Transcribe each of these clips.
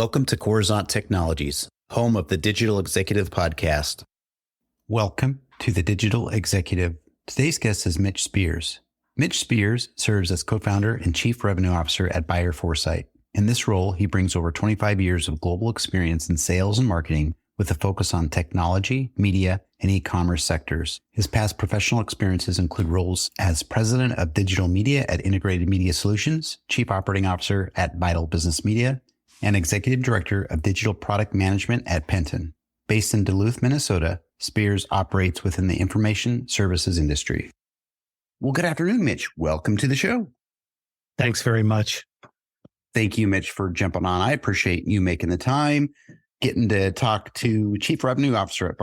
Welcome to Coruzant Technologies, home of the Digital Executive Podcast. Welcome to the Digital Executive. Today's guest is Mitch Speers. Mitch Speers serves as co-founder and chief revenue officer at BuyerForesight. In this role, he brings over 25 years of global experience in sales and marketing with a focus on technology, media, and e-commerce sectors. His past professional experiences include roles as president of digital media at Integrated Media Solutions, chief operating officer at Vital Business Media, and executive director of digital product management at Penton. Based in Duluth, Minnesota, Speers operates within the information services industry. Well, good afternoon, Mitch. Welcome to the show. Thanks very much. Thank you, Mitch, for jumping on. I appreciate you making the time, getting to talk to Chief Revenue Officer at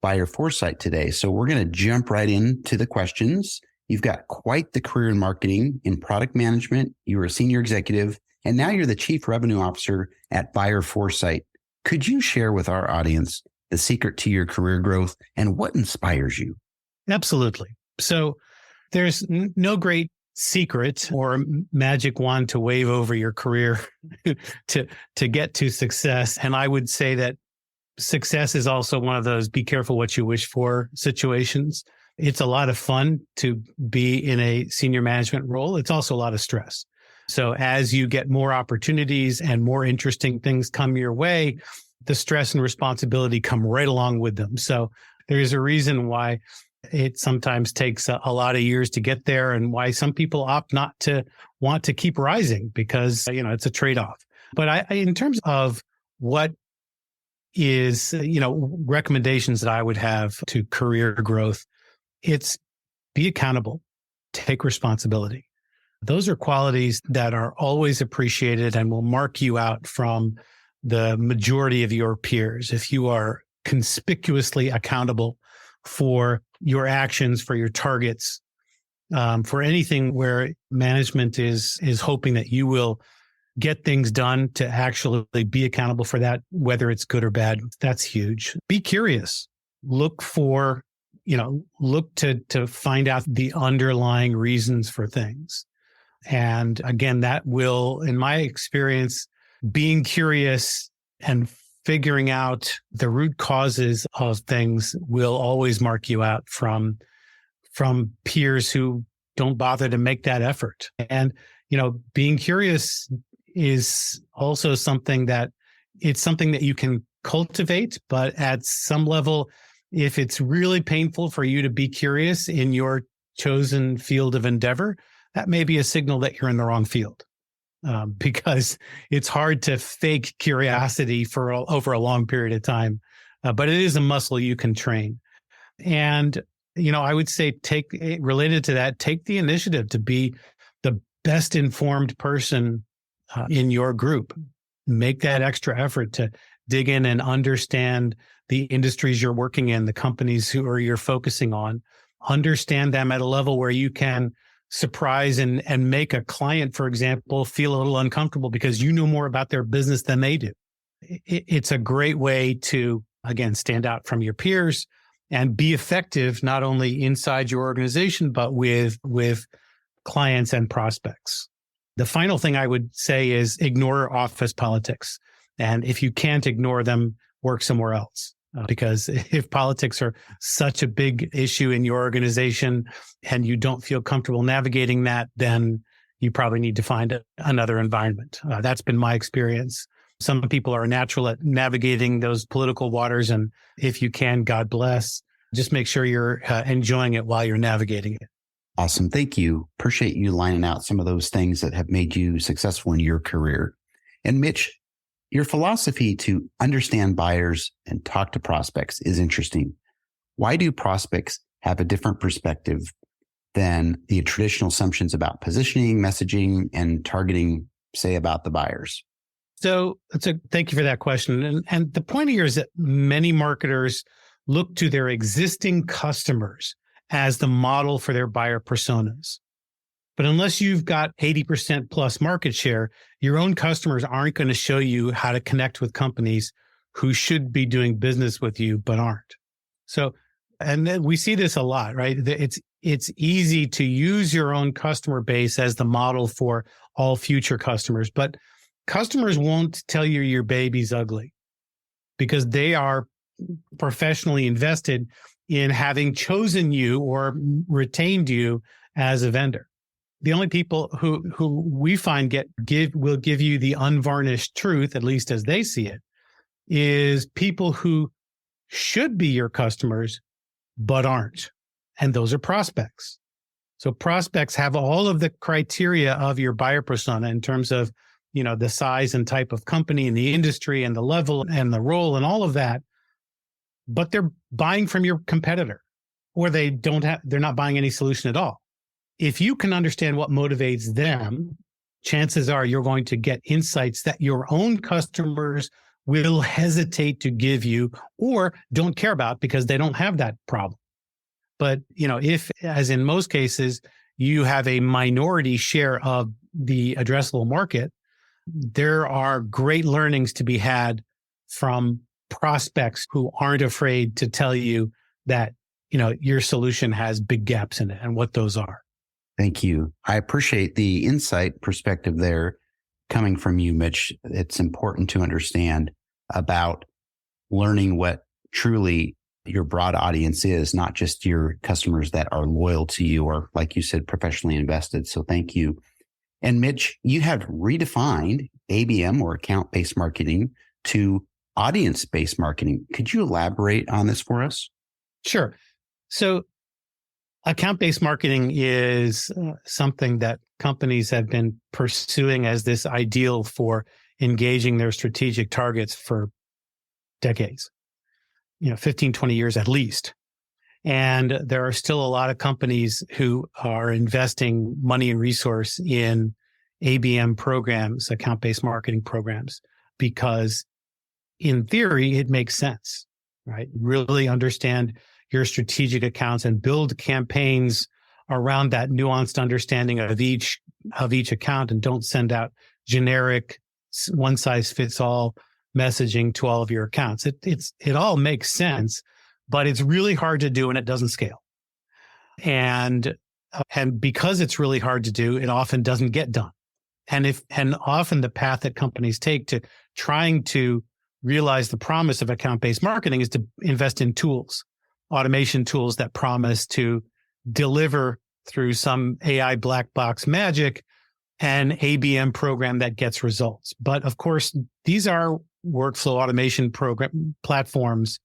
BuyerForesight today. So we're going to jump right into the questions. You've got quite the career in marketing, in product management. You were a senior executive, and now you're the Chief Revenue Officer at BuyerForesight. Could you share with our audience the secret to your career growth and what inspires you? Absolutely. So there's no great secret or magic wand to wave over your career to get to success. And I would say that success is also one of those be careful what you wish for situations. It's a lot of fun to be in a senior management role. It's also a lot of stress. So as you get more opportunities and more interesting things come your way, the stress and responsibility come right along with them. So there's a reason why it sometimes takes a lot of years to get there and why some people opt not to want to keep rising because, it's a trade-off. But in terms of what is, recommendations that I would have to career growth, it's be accountable, take responsibility. Those are qualities that are always appreciated and will mark you out from the majority of your peers. If you are conspicuously accountable for your actions, for your targets, for anything where management is hoping that you will get things done to actually be accountable for that, whether it's good or bad, that's huge. Be curious. Look for, look to find out the underlying reasons for things. And again, that will, in my experience, being curious and figuring out the root causes of things will always mark you out from peers who don't bother to make that effort. And, being curious is also something that you can cultivate, but at some level, if it's really painful for you to be curious in your chosen field of endeavor, that may be a signal that you're in the wrong field. Because it's hard to fake curiosity for over a long period of time, but it is a muscle you can train. And, I would say related to that, take the initiative to be the best informed person in your group. Make that extra effort to dig in and understand the industries you're working in, the companies you're focusing on. Understand them at a level where you can surprise and make a client, for example, feel a little uncomfortable because you know more about their business than they do. It's a great way to, again, stand out from your peers and be effective, not only inside your organization, but with clients and prospects. The final thing I would say is ignore office politics. And if you can't ignore them, work somewhere else. Because if politics are such a big issue in your organization and you don't feel comfortable navigating that, then you probably need to find another environment. That's been my experience. Some people are natural at navigating those political waters. And if you can, God bless. Just make sure you're enjoying it while you're navigating it. Awesome. Thank you. Appreciate you lining out some of those things that have made you successful in your career. And Mitch, your philosophy to understand buyers and talk to prospects is interesting. Why do prospects have a different perspective than the traditional assumptions about positioning, messaging, and targeting, say, about the buyers? So thank you for that question. And the point here is that many marketers look to their existing customers as the model for their buyer personas. But unless you've got 80% plus market share, your own customers aren't going to show you how to connect with companies who should be doing business with you, but aren't. So, and then we see this a lot, right? It's easy to use your own customer base as the model for all future customers, but customers won't tell you your baby's ugly because they are professionally invested in having chosen you or retained you as a vendor. The only people who we find will give you the unvarnished truth, at least as they see it, is people who should be your customers, but aren't. And those are prospects. So prospects have all of the criteria of your buyer persona in terms of, the size and type of company and the industry and the level and the role and all of that. But they're buying from your competitor, or they're not buying any solution at all. If you can understand what motivates them, chances are you're going to get insights that your own customers will hesitate to give you or don't care about because they don't have that problem. But, if, as in most cases, you have a minority share of the addressable market, there are great learnings to be had from prospects who aren't afraid to tell you that, your solution has big gaps in it and what those are. Thank you. I appreciate the insight perspective there coming from you, Mitch. It's important to understand about learning what truly your broad audience is, not just your customers that are loyal to you or, like you said, professionally invested. So thank you. And Mitch, you have redefined ABM or account-based marketing to audience-based marketing. Could you elaborate on this for us? Sure. So account-based marketing is something that companies have been pursuing as this ideal for engaging their strategic targets for decades, 15, 20 years at least. And there are still a lot of companies who are investing money and resource in ABM programs, account-based marketing programs, because in theory, it makes sense, right? Really understand your strategic accounts and build campaigns around that nuanced understanding of each account, and don't send out generic one size fits all messaging to all of your accounts. It all makes sense, but it's really hard to do and it doesn't scale. And because it's really hard to do, it often doesn't get done. And often the path that companies take to trying to realize the promise of account-based marketing is to invest in tools, automation tools that promise to deliver through some AI black box magic an ABM program that gets results. But of course, these are workflow automation program platforms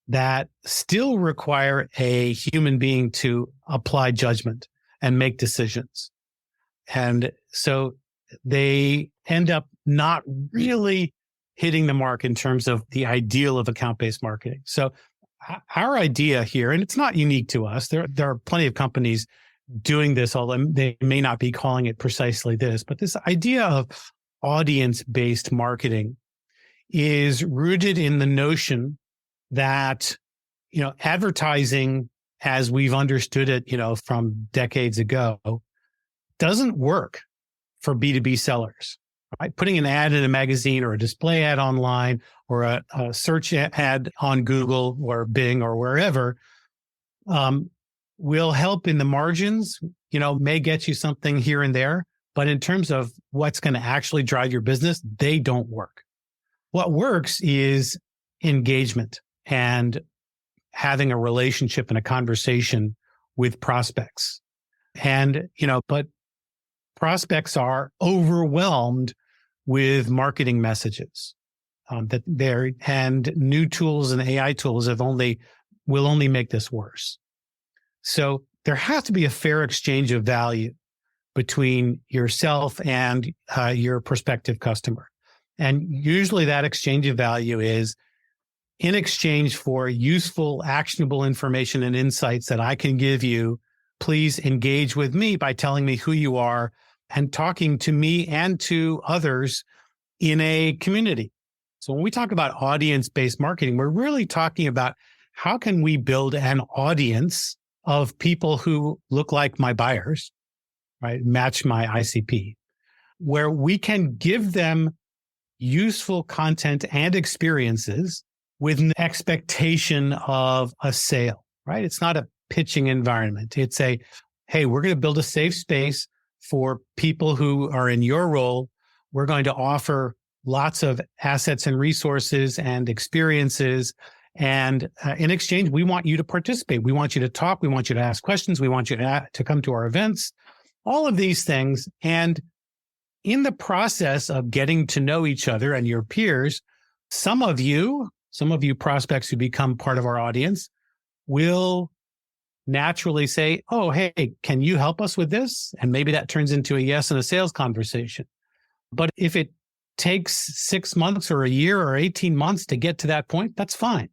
that still require a human being to apply judgment and make decisions. And so they end up not really hitting the mark in terms of the ideal of account-based marketing. So our idea here, and it's not unique to us, there are plenty of companies doing this, although they may not be calling it precisely this, but this idea of audience-based marketing is rooted in the notion that, advertising as we've understood it, from decades ago, doesn't work for B2B sellers, right? Putting an ad in a magazine or a display ad online or a search ad on Google or Bing or wherever will help in the margins, may get you something here and there. But in terms of what's going to actually drive your business, they don't work. What works is engagement and having a relationship and a conversation with prospects. And, but prospects are overwhelmed with marketing messages and new tools and AI tools will only make this worse. So there has to be a fair exchange of value between yourself and your prospective customer. And usually that exchange of value is in exchange for useful, actionable information and insights that I can give you. Please engage with me by telling me who you are and talking to me and to others in a community. So when we talk about audience-based marketing, we're really talking about how can we build an audience of people who look like my buyers, right? Match my ICP, where we can give them useful content and experiences with an expectation of a sale, right? It's not a pitching environment. It's hey, we're going to build a safe space for people who are in your role, We're going to offer lots of assets and resources and experiences. And in exchange, we want you to participate. We want you to talk. We want you to ask questions. We want you to come to our events, all of these things. And in the process of getting to know each other and your peers, some of you prospects who become part of our audience will naturally say, oh, hey, can you help us with this? And maybe that turns into a yes in a sales conversation. But if it takes 6 months or a year or 18 months to get to that point, that's fine.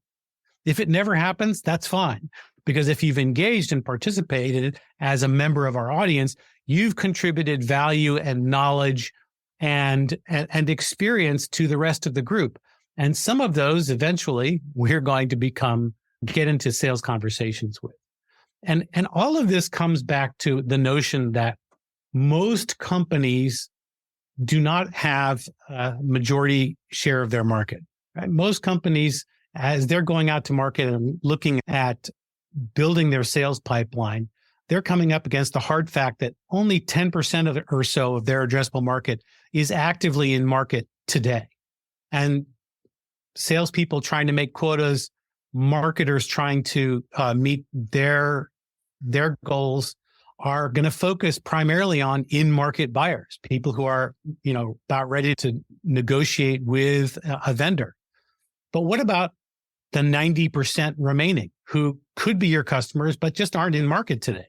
If it never happens, that's fine. Because if you've engaged and participated as a member of our audience, you've contributed value and knowledge and experience to the rest of the group. And some of those eventually we're going to get into sales conversations with. And all of this comes back to the notion that most companies do not have a majority share of their market. Right? Most companies, as they're going out to market and looking at building their sales pipeline, they're coming up against the hard fact that only 10% or so of their addressable market is actively in market today. And salespeople trying to make quotas, marketers trying to meet their goals are going to focus primarily on in-market buyers, people who are, about ready to negotiate with a vendor. But what about the 90% remaining who could be your customers, but just aren't in market today?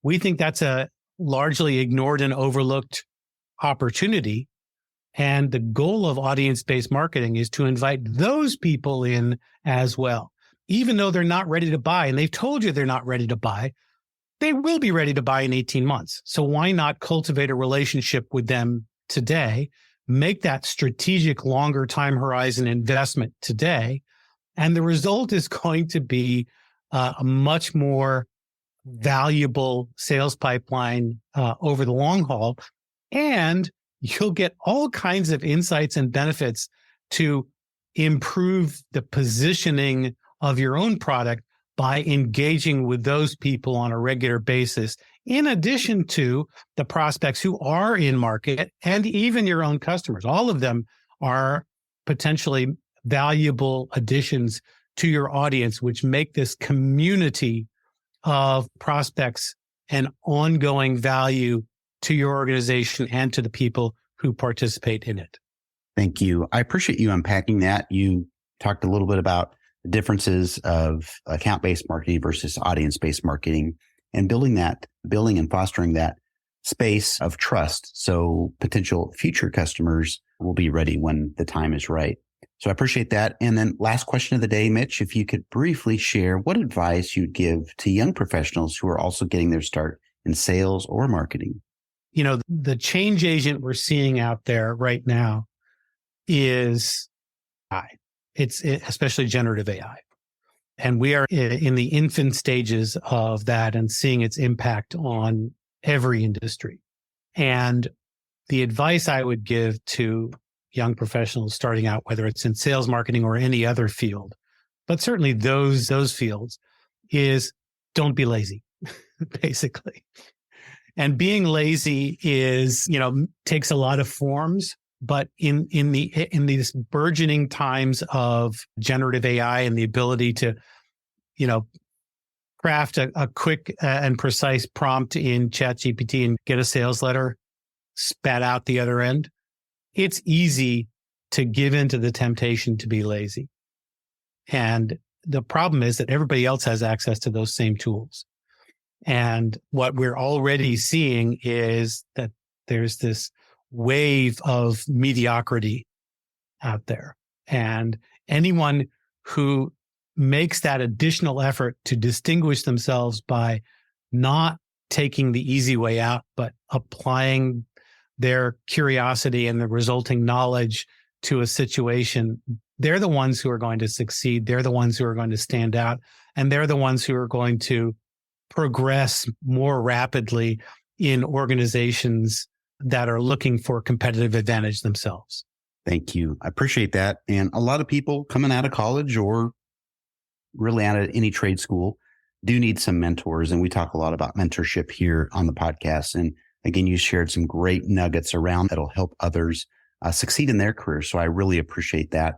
We think that's a largely ignored and overlooked opportunity. And the goal of audience-based marketing is to invite those people in as well. Even though they're not ready to buy, and they've told you they're not ready to buy, they will be ready to buy in 18 months. So why not cultivate a relationship with them today, make that strategic longer time horizon investment today, and the result is going to be a much more valuable sales pipeline over the long haul. And you'll get all kinds of insights and benefits to improve the positioning of your own product by engaging with those people on a regular basis, in addition to the prospects who are in market and even your own customers. All of them are potentially valuable additions to your audience, which make this community of prospects an ongoing value to your organization and to the people who participate in it. Thank you. I appreciate you unpacking that. You talked a little bit about the differences of account-based marketing versus audience-based marketing and building and fostering that space of trust. So potential future customers will be ready when the time is right. So I appreciate that. And then last question of the day, Mitch, if you could briefly share what advice you'd give to young professionals who are also getting their start in sales or marketing. The change agent we're seeing out there right now is AI. It's especially generative AI. And we are in the infant stages of that and seeing its impact on every industry. And the advice I would give to young professionals starting out, whether it's in sales, marketing, or any other field, but certainly those fields, is don't be lazy, basically. And being lazy is, takes a lot of forms. But in these burgeoning times of generative AI and the ability to, craft a quick and precise prompt in ChatGPT and get a sales letter spat out the other end, it's easy to give into the temptation to be lazy. And the problem is that everybody else has access to those same tools. And what we're already seeing is that there's this wave of mediocrity out there. And anyone who makes that additional effort to distinguish themselves by not taking the easy way out, but applying their curiosity and the resulting knowledge to a situation, they're the ones who are going to succeed. They're the ones who are going to stand out. And they're the ones who are going to progress more rapidly in organizations that are looking for competitive advantage themselves. Thank you. I appreciate that. And a lot of people coming out of college or really out of any trade school do need some mentors. And we talk a lot about mentorship here on the podcast. And again, you shared some great nuggets around that'll help others succeed in their career. So I really appreciate that.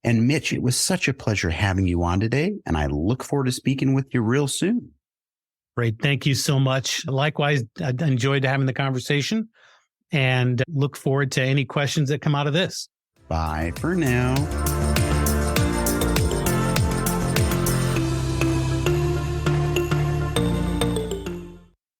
And Mitch, it was such a pleasure having you on today, and I look forward to speaking with you real soon. Great. Thank you so much. Likewise, I enjoyed having the conversation and look forward to any questions that come out of this. Bye for now.